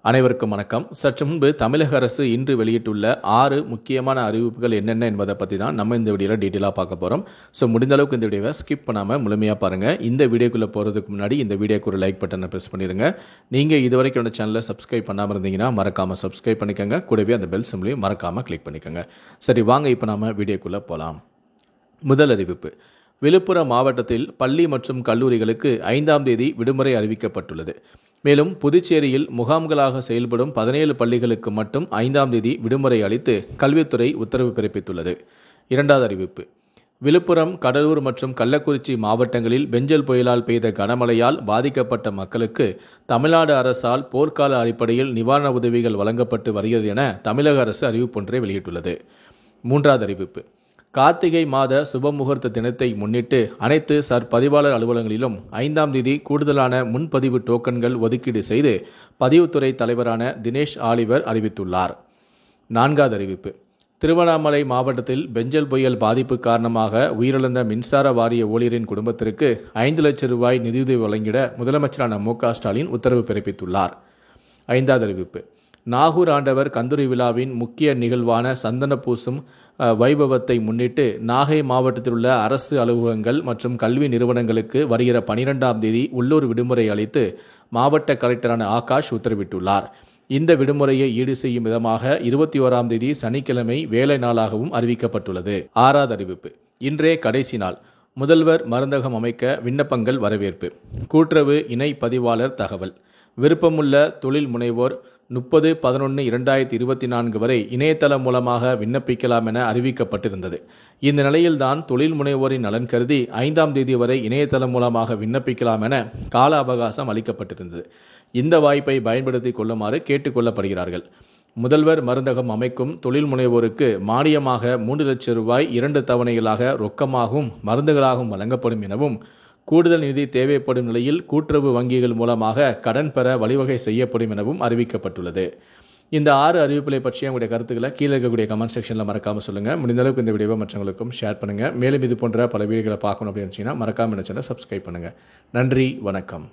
அனைவருக்கும் வணக்கம். சற்று முன்பு தமிழக அரசு இன்று வெளியிட்டுள்ள 6 முக்கியமான அறிவிப்புகள் என்னென்ன என்பதை பற்றி தான் நம்ம இந்த வீடியோவில் டீட்டெயிலாக பார்க்க போகிறோம். ஸோ முடிந்த அளவுக்கு இந்த வீடியோவை ஸ்கிப் பண்ணாமல் முழுமையாக பாருங்கள். இந்த வீடியோக்குள்ளே போகிறதுக்கு முன்னாடி இந்த வீடியோக்கு ஒரு லைக் பட்டனை ப்ரெஸ் பண்ணிடுங்க. நீங்கள் இது வரைக்கும் என்னோட சேனலை சப்ஸ்கிரைப் பண்ணாமல் இருந்தீங்கன்னா மறக்காமல் சப்ஸ்கிரைப் பண்ணிக்கோங்க. கூடவே அந்த பெல் சிம்லையும் மறக்காமல் கிளிக் பண்ணிக்கோங்க. சரி, வாங்க இப்போ நம்ம வீடியோக்குள்ளே போகலாம். முதல் அறிவிப்பு: விழுப்புரம் மாவட்டத்தில் பள்ளி மற்றும் கல்லூரிகளுக்கு 5ஆம் தேதி விடுமுறை அறிவிக்கப்பட்டுள்ளது. மேலும் புதுச்சேரியில் முகாம்களாக செயல்படும் 17 பள்ளிகளுக்கு மட்டும் 5ஆம் தேதி விடுமுறை அளித்து கல்வித்துறை உத்தரவு பிறப்பித்துள்ளது. இரண்டாவது அறிவிப்பு: விழுப்புரம், கடலூர் மற்றும் கள்ளக்குறிச்சி மாவட்டங்களில் பெஞ்சல் புயலால் பெய்த கனமழையால் பாதிக்கப்பட்ட மக்களுக்கு தமிழ்நாடு அரசால் போர்க்கால அடிப்படையில் நிவாரண உதவிகள் வழங்கப்பட்டு வருகிறது என தமிழக அரசு அறிவிப்பொன்றை வெளியிட்டுள்ளது. மூன்றாவது அறிவிப்பு: கார்த்திகை மாத சுபமுகூர்த்த தினத்தை முன்னிட்டு அனைத்து பதிவாளர் அலுவலகங்களிலும் 5ஆம் தேதி கூடுதலான முன்பதிவு டோக்கன்கள் ஒதுக்கீடு செய்து பதிவுத்துறை தலைவரான தினேஷ் ஆலிவர் அறிவித்துள்ளார். நான்காவது அறிவிப்பு: திருவண்ணாமலை மாவட்டத்தில் பெஞ்சல் புயல் பாதிப்பு காரணமாக உயிரிழந்த மின்சார வாரிய ஊழியரின் குடும்பத்திற்கு 5 லட்சம் ரூபாய் நிதியுதவி வழங்கிட முதலமைச்சரான மு.க.ஸ்டாலின் உத்தரவு பிறப்பித்துள்ளார். ஐந்தாவது அறிவிப்பு: நாகூர் ஆண்டவர் கந்தூரி விழாவின் முக்கிய நிகழ்வான சந்தன பூசும் வைபவத்தை முன்னிட்டு நாகை மாவட்டத்தில் உள்ள அரசு அலுவலகங்கள் மற்றும் கல்வி நிறுவனங்களுக்கு வருகிற 12ஆம் தேதி உள்ளூர் விடுமுறை அளித்து மாவட்ட கலெக்டரான ஆகாஷ் உத்தரவிட்டுள்ளார். இந்த விடுமுறையை ஈடு செய்யும் விதமாக 21ஆம் தேதி சனிக்கிழமை வேலை நாளாகவும் அறிவிக்கப்பட்டுள்ளது. ஆறாவது அறிவிப்பு: இன்றே கடைசி நாள். முதல்வர் மருந்தகம் அமைக்க விண்ணப்பங்கள் வரவேற்பு. கூட்டுறவு இணை பதிவாளர் தகவல்: விருப்பமுள்ள தொழில் முனைவோர் 30/11/2024 வரை இணையதளம் மூலமாக விண்ணப்பிக்கலாம் என அறிவிக்கப்பட்டிருந்தது. இந்த நிலையில்தான் தொழில் முனைவோரின் நலன் கருதி 5ஆம் தேதி வரை இணையதளம் மூலமாக விண்ணப்பிக்கலாம் என கால அவகாசம் அளிக்கப்பட்டிருந்தது. இந்த வாய்ப்பை பயன்படுத்திக் கொள்ளுமாறு கேட்டுக்கொள்ளப்படுகிறார்கள். முதல்வர் மருந்தகம் அமைக்கும் தொழில் முனைவோருக்கு மானியமாக 3 லட்சம் ரூபாய் 2 தவணைகளாக ரொக்கமாகவும் மருந்துகளாகவும் வழங்கப்படும் எனவும், கூடுதல் நிதி தேவைப்படும் நிலையில் கூட்டுறவு வங்கிகள் மூலமாக கடன் பெற வழிவகை செய்யப்படும் எனவும் அறிவிக்கப்பட்டுள்ளது. இந்த 6 அறிவிப்புகளை பற்றிய உங்களுடைய கருத்துக்களை கீழே இருக்கக்கூடிய கமெண்ட் செக்ஷனில் மறக்காமல் சொல்லுங்கள். முடிந்த அளவுக்கு இந்த வீடியோவை மற்றவங்களுக்கும் ஷேர் பண்ணுங்கள். மேலும் இது போன்ற பல வீடியோக்களை பார்க்கணும் அப்படின்னு நினச்சிங்கன்னா மறக்காமல் சேனலை சப்ஸ்கிரைப் பண்ணுங்கள். நன்றி, வணக்கம்.